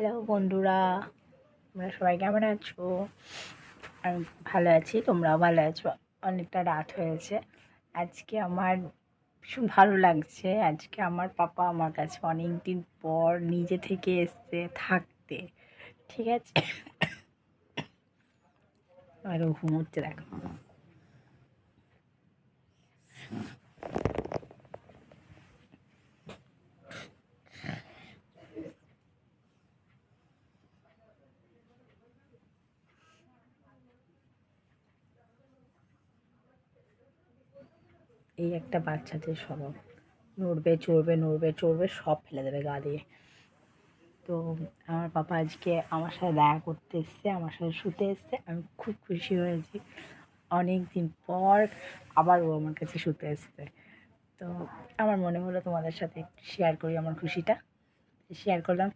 Hello বন্ধুরা, তোমরা সবাই কেমন আছো? আমি ভালো আছি, তোমরাও ভালো আছো। অনেকটা রাত হয়েছে। আজকে আমার ভীষণ ভালো লাগছে। আজকে আমার পাপা আমার কাছে অনেক দিন পর নিজে থেকে এসছে থাকতে। ঠিক আছে, আরও ঘুমোচ্ছে দেখো। এই একটা বাচ্চাদের স্বভাব, নড়বে চড়বে নড়বে চড়বে সব ফেলে দেবে গা দিয়ে। তো আমার পাপা আজকে আমার সাথে দেখা করতে এসছে, আমার সাথে শুতে এসছে। আমি খুব খুশি হয়েছি, অনেক দিন পর আবার ও আমার কাছে শুতে এসছে। তো আমার মনে হলো তোমাদের সাথে একটু শেয়ার করি আমার খুশিটা, শেয়ার করলাম।